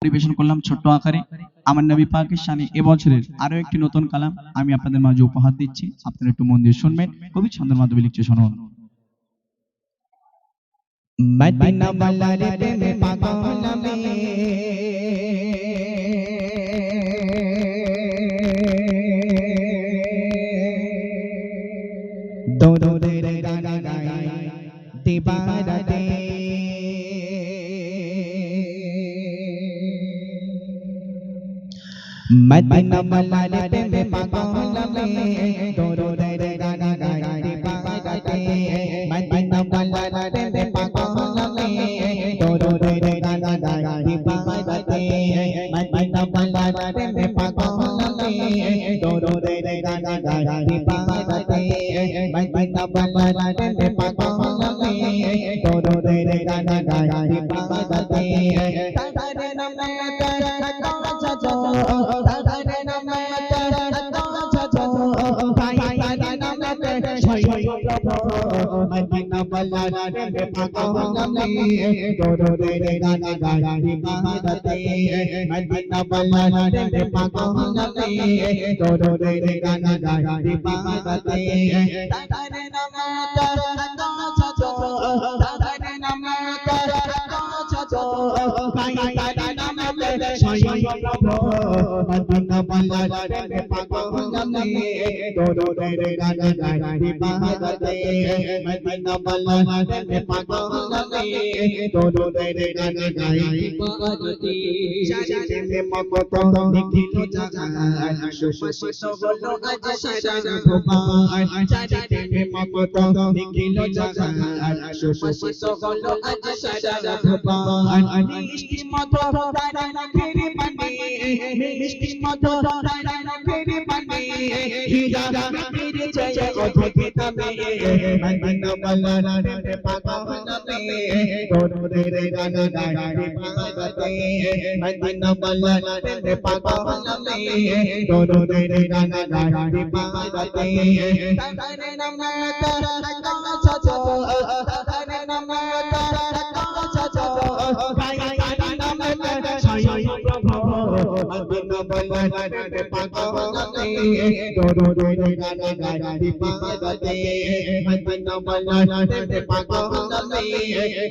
পরিবেশন করলাম ছোট্ট আকারে আমার নবী পাকের শানে এবছরের আরো একটি নতুন কালাম আমি আপনাদের মাঝে উপহার দিচ্ছি। আপনারা একটু মন দিয়ে শুনবেন। কবি ছন্দের মাধ্যমে লিখছে, শুনুন। মদিনা ওয়ালার প্রেমে পাগল আমি দরুদের গান গাই দিবারাতে মদিনা ওয়ালার প্রেমে পাগল আমি দরুদের গান গাই দিবারাতে মদিনা ওয়ালার প্রেমে পাগল আমি দরুদের গান গাই দিবারাতে মদিনা ওয়ালার প্রেমে পাগল আমি দরুদের গান গাই দিবারাতে মদিনা ওয়ালার প্রেমে পাগল আমি দরুদের গান গাই দিবারাতে তারে নামে তারা কাঁচা তারে নামে তারা কাঁচা ভাই তারে নামে ছয় মদিনা ওয়ালার প্রেমে পাগল আমি দরুদের গান গাই দিবারাতে মদিনা ওয়ালার প্রেমে পাগল আমি দরুদের গান গাই দিবারাতে তারে নামে তারা কাঁচা তারে নামে তারা কাঁচা ভাই তারে নামে ছয় মদিনা ওয়ালার প্রেমে পাগল আমি দরুদের গান গাই দিবারাতে মদিনা ওয়ালার প্রেমে পাগল আমি দরুদের গান গাই দিবারাতে চারিদিকে মগত নিখিল জাহান সুশোভিত হলো আজ সারা ভুবন চারিদিকে মগত নিখিল জাহান সুশোভিত হলো আজ সারা ভুবন মিষ্টি মধুর তারা ফিরে পানি মিষ্টি মধুর তারা ফিরে পানি হীরা ফিরে যায় অধকে তবে মদিনা ওয়ালার প্রেমে পাগল আমি দরুদের গান গাই দিবারাতে মদিনা ওয়ালার প্রেমে পাগল আমি দরুদের গান গাই দিবারাতে তারে নামে তারা কাঁচা তারে নামে তারা কাঁচা ভাই তারে নামে ছয় মদিনা ওয়ালার প্রেমে পাগল আমি দরুদের গান গাই দিবারাতে মদিনা ওয়ালার প্রেমে পাগল আমি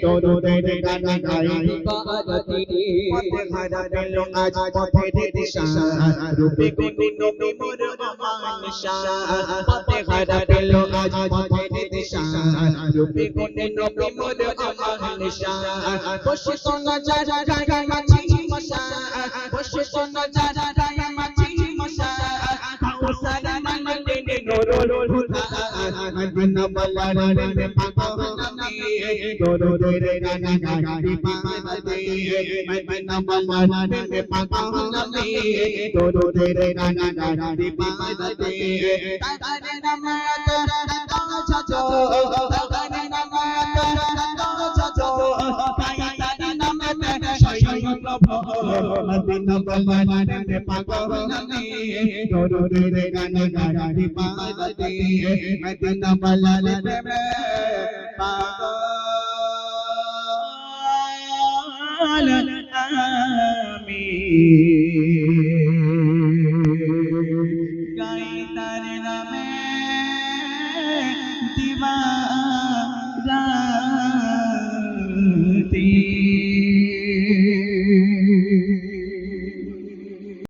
দরুদের গান গাই দিবারাতে পথে হারা পেল আজ পথের দিশা রূপে গুণে নবী মোর আমার নিশান পথে হারা পেল আজ পথের দিশা রূপে গুণে নবী মোর আমার নিশান বসে সোনা যারা গায় মাছি মশা বসে সোনা যারা গায় মাছি মশা কাউসারা মানে নুরুল হুদা মদিনা ওয়ালার প্রেমে পাগল আমি দরুদের গান গাই দিবারাতে মদিনা ওয়ালার প্রেমে পাগল আমি দরুদের গান গাই দিবারাতে তারে নামে তারা কাঁচা তারে নামে তারা কাঁচা ভাই তারে নামে ছয় মদিনা ওয়ালার প্রেমে পাগল আমি দরুদের গান গাই দিবারাতে মদিনা ওয়ালার প্রেমে পাগল আমি